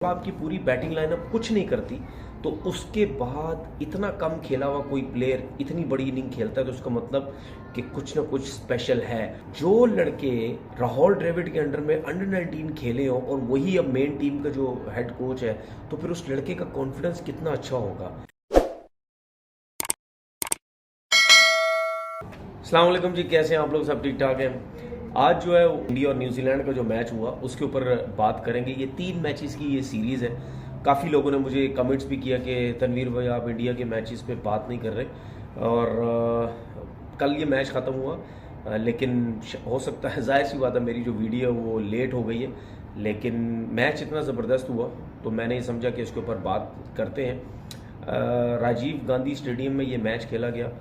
आपकी पूरी batting lineup कुछ नहीं करती तो उसके बाद इतना कम खेला हुआ कोई प्लेयर इतनी बड़ी इनिंग खेलता है तो उसका मतलब कि कुछ ना कुछ स्पेशल है। जो लड़के राहुल द्रविड़ के अंडर में अंडर 19 खेले हो और वही अब मेन टीम का जो हेड कोच है तो फिर उस लड़के का कॉन्फिडेंस कितना अच्छा होगा। अस्सलाम वालेकुम जी, कैसे हैं आप लोग? सब ठीक ठाक हैं। आज जो है इंडिया और न्यूजीलैंड का जो मैच हुआ उसके ऊपर बात करेंगे। ये 3 मैचेस की ये सीरीज़ है। काफ़ी लोगों ने मुझे कमेंट्स भी किया कि तनवीर भाई आप इंडिया के मैचेस पे बात नहीं कर रहे और कल ये मैच ख़त्म हुआ लेकिन हो सकता है, जाहिर सी बात है, मेरी जो वीडियो है वो लेट हो गई है, लेकिन मैच इतना ज़बरदस्त हुआ तो मैंने ये समझा कि इसके ऊपर बात करते हैं। राजीव गांधी स्टेडियम में ये मैच खेला गया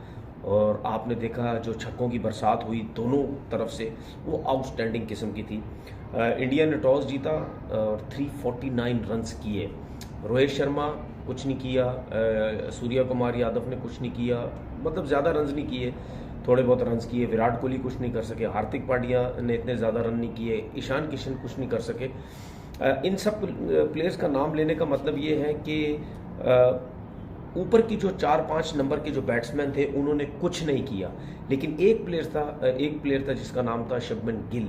और आपने देखा जो छक्कों की बरसात हुई दोनों तरफ से, वो आउटस्टैंडिंग किस्म की थी। इंडिया ने टॉस जीता और 349 रन्स किए। रोहित शर्मा कुछ नहीं किया, सूर्या कुमार यादव ने कुछ नहीं किया, मतलब ज़्यादा रन्स नहीं किए, थोड़े बहुत रन्स किए। विराट कोहली कुछ नहीं कर सके, हार्दिक पांड्या ने इतने ज़्यादा रन नहीं किए, ईशान किशन कुछ नहीं कर सके। इन सब प्लेयर्स का नाम लेने का मतलब ये है कि ऊपर की जो 4-5 नंबर के जो बैट्समैन थे उन्होंने कुछ नहीं किया, लेकिन एक प्लेयर था जिसका नाम था शुभमन गिल,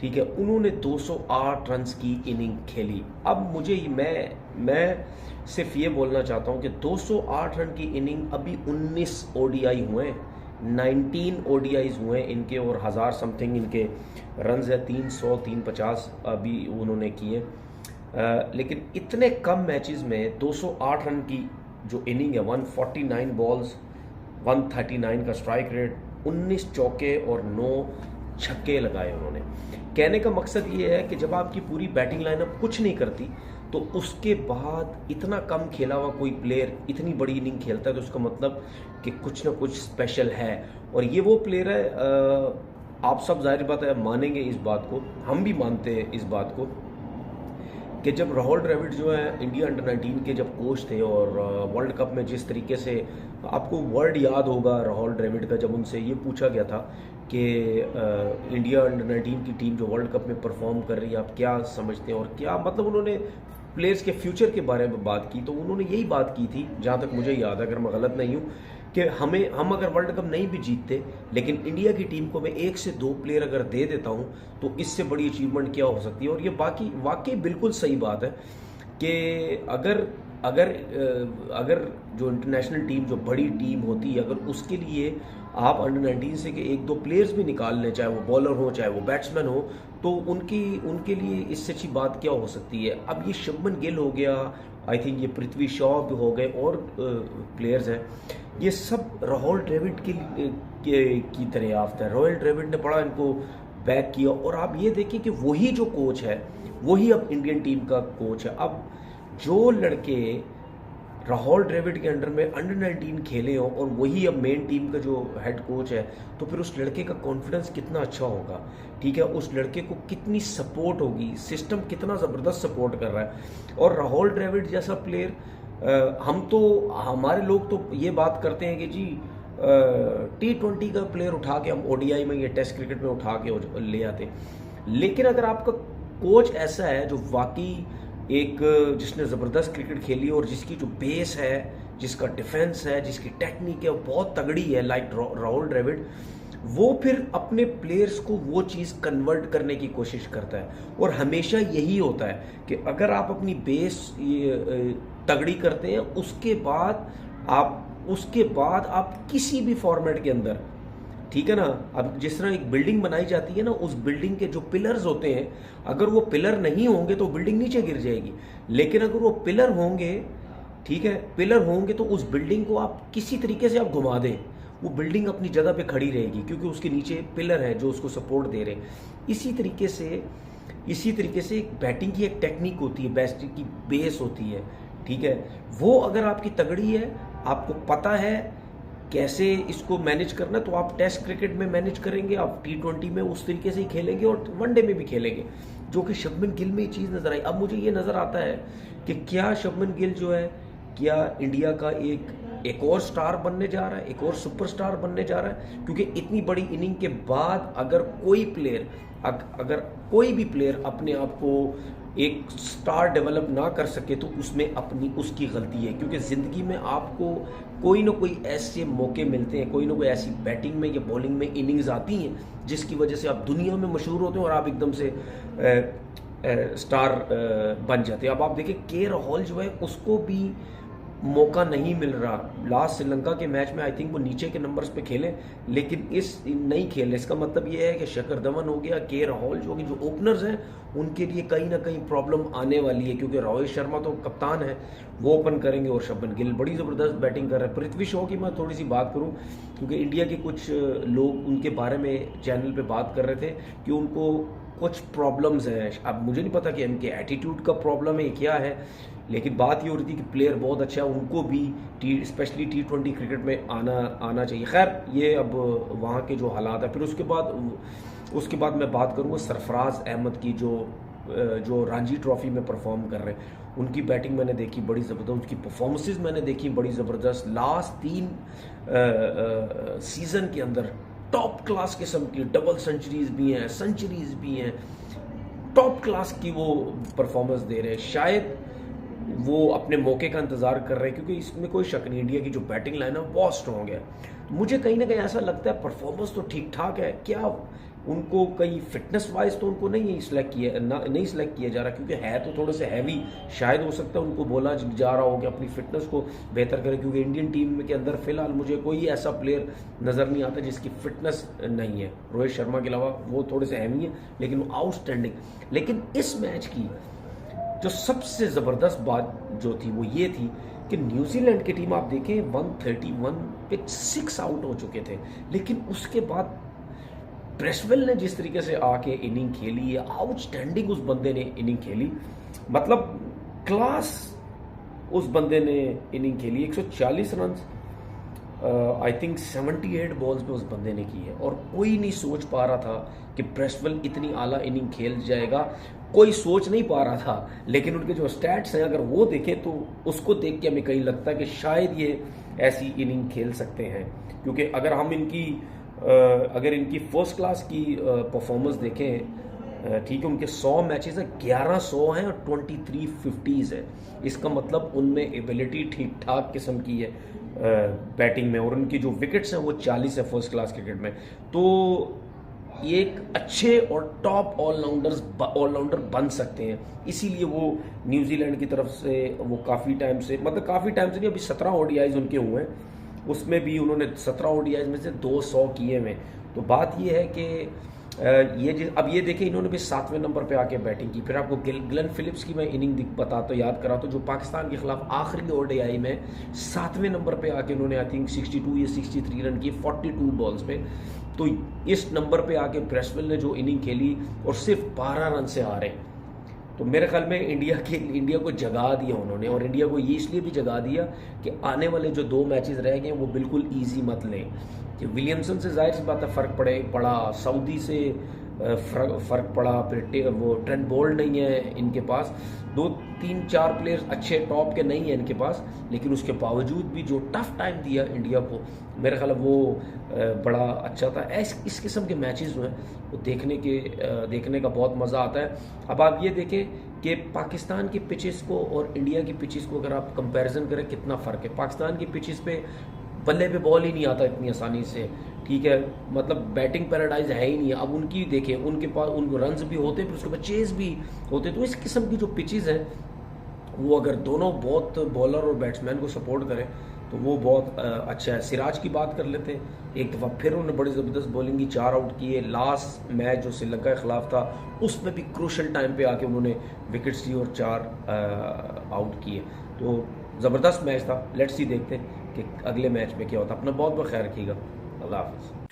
ठीक है, उन्होंने 208 रन्स की इनिंग खेली। अब मैं सिर्फ ये बोलना चाहता हूँ कि 208 रन की इनिंग, अभी 19 ओडीआई हुए हैं, 19 ओडीआईज हुए हैं इनके और 1000 समथिंग इनके रन्स है, 300 350 अभी उन्होंने किए। लेकिन इतने कम मैचेस में 208 रन की जो इनिंग है, 149 बॉल्स, 139 का स्ट्राइक रेट, 19 चौके और 9 छक्के लगाए उन्होंने। कहने का मकसद ये है कि जब आपकी पूरी बैटिंग लाइनअप कुछ नहीं करती तो उसके बाद इतना कम खेला हुआ कोई प्लेयर इतनी बड़ी इनिंग खेलता है तो उसका मतलब कि कुछ ना कुछ स्पेशल है। और ये वो प्लेयर है, आप सब जाहिर बात है मानेंगे इस बात को, हम भी मानते हैं इस बात को, कि जब राहुल द्रविड़ जो है इंडिया अंडर 19 के जब कोच थे और वर्ल्ड कप में जिस तरीके से, आपको वर्ड याद होगा राहुल द्रविड़ का, जब उनसे ये पूछा गया था कि इंडिया अंडर 19 की टीम जो वर्ल्ड कप में परफॉर्म कर रही है आप क्या समझते हैं और क्या, मतलब उन्होंने प्लेयर्स के फ्यूचर के बारे में बात की, तो उन्होंने यही बात की थी, जहाँ तक मुझे याद है अगर मैं गलत नहीं हूँ, कि हम अगर वर्ल्ड कप नहीं भी जीतते लेकिन इंडिया की टीम को मैं 1 से 2 प्लेयर अगर दे देता हूं तो इससे बड़ी अचीवमेंट क्या हो सकती है। और ये वाकई बिल्कुल सही बात है कि अगर अगर अगर जो इंटरनेशनल टीम, जो बड़ी टीम होती है, अगर उसके लिए आप अंडर 19 से के 1-2 प्लेयर्स भी निकाल लें, चाहे वो बॉलर हो चाहे वो बैट्समैन हो, तो उनके लिए इससे अच्छी बात क्या हो सकती है। अब ये शुभमन गिल हो गया, आई थिंक ये पृथ्वी शॉ भी हो गए और प्लेयर्स हैं, ये सब राहुल द्रविड़ की तरह याफ्ता है। राहुल द्रविड़ ने बड़ा इनको बैक किया और आप ये देखिए कि वही जो कोच है वही अब इंडियन टीम का कोच है। अब जो लड़के राहुल द्रविड़ के अंडर में अंडर 19 खेले हो और वही अब मेन टीम का जो हेड कोच है तो फिर उस लड़के का कॉन्फिडेंस कितना अच्छा होगा, ठीक है, उस लड़के को कितनी सपोर्ट होगी, सिस्टम कितना ज़बरदस्त सपोर्ट कर रहा है। और राहुल द्रविड़ जैसा प्लेयर, हमारे लोग तो ये बात करते हैं कि जी T20 का प्लेयर उठा के हम ओडीआई में या टेस्ट क्रिकेट में उठा के ले आते, लेकिन अगर आपका कोच ऐसा है जो वाकई एक, जिसने ज़बरदस्त क्रिकेट खेली और जिसकी जो बेस है, जिसका डिफेंस है, जिसकी टेक्निक है वो बहुत तगड़ी है, लाइक राहुल द्रविड़, वो फिर अपने प्लेयर्स को वो चीज़ कन्वर्ट करने की कोशिश करता है। और हमेशा यही होता है कि अगर आप अपनी बेस तगड़ी करते हैं उसके बाद आप किसी भी फॉर्मेट के अंदर, ठीक है ना, अब जिस तरह एक बिल्डिंग बनाई जाती है ना, उस बिल्डिंग के जो पिलर्स होते हैं, अगर वो पिलर नहीं होंगे तो बिल्डिंग नीचे गिर जाएगी, लेकिन अगर वो पिलर होंगे, ठीक है, पिलर होंगे तो उस बिल्डिंग को आप किसी तरीके से आप घुमा दें, वो बिल्डिंग अपनी जगह पे खड़ी रहेगी क्योंकि उसके नीचे पिलर हैं जो उसको सपोर्ट दे रहे हैं। इसी तरीके से एक बैटिंग की एक टेक्निक होती है, बैटिंग की बेस होती है, ठीक है, वो अगर आपकी तगड़ी है, आपको पता है कैसे इसको मैनेज करना, तो आप टेस्ट क्रिकेट में मैनेज करेंगे, आप T20 में उस तरीके से ही खेलेंगे और वनडे में भी खेलेंगे, जो कि शुभमन गिल में ये चीज़ नज़र आई। अब मुझे ये नज़र आता है कि क्या शुभमन गिल जो है क्या इंडिया का एक और स्टार बनने जा रहा है, एक और सुपरस्टार बनने जा रहा है? क्योंकि इतनी बड़ी इनिंग के बाद अगर कोई भी प्लेयर अपने आप को एक स्टार डेवलप ना कर सके तो उसमें उसकी गलती है, क्योंकि ज़िंदगी में आपको कोई ना कोई ऐसे मौके मिलते हैं, कोई ना कोई ऐसी बैटिंग में या बॉलिंग में इनिंग्स आती हैं जिसकी वजह से आप दुनिया में मशहूर होते हैं और आप एकदम से स्टार बन जाते हैं। अब आप देखिए के राहुल जो है उसको भी मौका नहीं मिल रहा। लास्ट श्रीलंका के मैच में आई थिंक वो नीचे के नंबर्स पे खेले, लेकिन इस नहीं खेले। इसका मतलब ये है कि शिखर धवन हो गया, के राहुल जो कि जो ओपनर्स हैं उनके लिए कहीं ना कहीं प्रॉब्लम आने वाली है, क्योंकि रोहित शर्मा तो कप्तान है, वो ओपन करेंगे और शुभमन गिल बड़ी ज़बरदस्त बैटिंग कर रहे हैं। पृथ्वी शॉ की मैं थोड़ी सी बात करूं, क्योंकि इंडिया के कुछ लोग उनके बारे में चैनल पर बात कर रहे थे कि उनको कुछ प्रॉब्लम्स हैं। अब मुझे नहीं पता कि इनके एटीट्यूड का प्रॉब्लम है क्या है, लेकिन बात ये हो रही थी कि प्लेयर बहुत अच्छा है, उनको भी स्पेशली T20 क्रिकेट में आना चाहिए। खैर ये अब वहाँ के जो हालात है। फिर उसके बाद मैं बात करूँगा सरफराज अहमद की, जो रणजी ट्रॉफी में परफॉर्म कर रहे हैं। उनकी बैटिंग मैंने देखी बड़ी ज़बरदस्त, उनकी परफॉर्मेंसेज मैंने देखी बड़ी ज़बरदस्त। लास्ट 3 सीज़न के अंदर टॉप क्लास किस्म की डबल सेंचुरीज भी हैं, टॉप क्लास की वो परफॉर्मेंस दे रहे हैं। शायद वो अपने मौके का इंतज़ार कर रहे हैं, क्योंकि इसमें कोई शक नहीं इंडिया की जो बैटिंग लाइन है बहुत स्ट्रॉन्ग है। मुझे कहीं ना कहीं ऐसा लगता है परफॉर्मेंस तो ठीक ठाक है, क्या उनको कहीं फिटनेस वाइज तो उनको नहीं सिलेक्ट किया जा रहा, क्योंकि है तो थोड़े से हैवी। शायद हो सकता है उनको बोला जा रहा हो कि अपनी फिटनेस को बेहतर करें, क्योंकि इंडियन टीम के अंदर फिलहाल मुझे कोई ऐसा प्लेयर नज़र नहीं आता जिसकी फिटनेस नहीं है। रोहित शर्मा के अलावा वो थोड़े से हैवी हैं, लेकिन वो आउटस्टैंडिंग। लेकिन इस मैच की जो सबसे ज़बरदस्त बात जो थी वो ये थी कि न्यूजीलैंड की टीम आप देखें 131 पे 6 आउट हो चुके थे, लेकिन उसके बाद ब्रेसवेल ने जिस तरीके से आके इनिंग खेली है, आउटस्टैंडिंग उस बंदे ने इनिंग खेली, मतलब क्लास उस बंदे ने इनिंग खेली। 140 रन आई थिंक 78 बॉल्स पे उस बंदे ने की है, और कोई नहीं सोच पा रहा था कि ब्रेसवेल इतनी आला इनिंग खेल जाएगा, कोई सोच नहीं पा रहा था। लेकिन उनके जो स्टैट्स हैं अगर वो देखें तो उसको देख के हमें कहीं लगता है कि शायद ये ऐसी इनिंग खेल सकते हैं, क्योंकि अगर हम इनकी फर्स्ट क्लास की परफॉर्मेंस देखें, ठीक है, उनके 100 मैचेस हैं, 1100 हैं और 23 50s है। इसका मतलब उनमें एबिलिटी ठीक ठाक किस्म की है बैटिंग में, और उनकी जो विकेट्स हैं वो 40 है फर्स्ट क्लास क्रिकेट में। तो ये एक अच्छे और टॉप ऑलराउंडर बन सकते हैं, इसीलिए वो न्यूजीलैंड की तरफ से वो काफ़ी टाइम से नहीं, अभी 17 ODIs उनके हुए हैं, उसमें भी उन्होंने 17 ODIs में से 200 किए हुए। तो बात ये है कि अब ये देखें इन्होंने भी 7वें नंबर पे आके बैटिंग की। फिर आपको ग्लेन फिलिप्स की मैं इनिंग याद करा तो जो पाकिस्तान के खिलाफ आखिरी ODI में 7वें नंबर पे आके उन्होंने आई थिंक 62 या 63 रन किए 42 बॉल्स पे। तो इस नंबर पे आके ब्रेसवेल ने जो इनिंग खेली और सिर्फ 12 रन से हारे, तो मेरे ख्याल में इंडिया को जगा दिया उन्होंने, और इंडिया को ये इसलिए भी जगा दिया कि आने वाले जो 2 मैचेस रह गए वो बिल्कुल ईजी मत लें। कि विलियमसन से जाहिर सी बात है फ़र्क पड़ा, सऊदी से फ़र्क पड़ा, फिर वो ट्रेंट बोल्ट नहीं है इनके पास, 2 3 4 प्लेयर्स अच्छे टॉप के नहीं है इनके पास, लेकिन उसके बावजूद भी जो टफ टाइम दिया इंडिया को, मेरे ख्याल वो बड़ा अच्छा था। इस किस्म के मैचेस जो हैं वो देखने का बहुत मज़ा आता है। अब आप ये देखें कि पाकिस्तान की पिचेस को और इंडिया की पिचेस को अगर आप कंपैरिजन करें कितना फ़र्क है। पाकिस्तान की पिचेस पे बल्ले पे बॉल ही नहीं आता इतनी आसानी से, ठीक है, मतलब बैटिंग पैराडाइज है ही नहीं। अब उनकी देखें, उनके पास उनको रन्स भी होते फिर उसके बाद चेज भी होते। तो इस किस्म की जो पिचेस हैं वो अगर दोनों बहुत बॉलर और बैट्समैन को सपोर्ट करें तो वो बहुत अच्छा है। सिराज की बात कर लेते हैं, एक दफ़ा फिर उन्होंने बड़ी ज़बरदस्त बॉलिंग की, 4 आउट किए। लास्ट मैच जो श्रीलंका के खिलाफ था उसमें भी क्रूशल टाइम पे आके उन्होंने विकेट्स ली और 4 आउट किए। तो ज़बरदस्त मैच था। लेट्स सी देखते हैं कि अगले मैच में क्या होता है। अपना बहुत बहुत ख्याल रखिएगा। अल्लाह हाफ़िज़।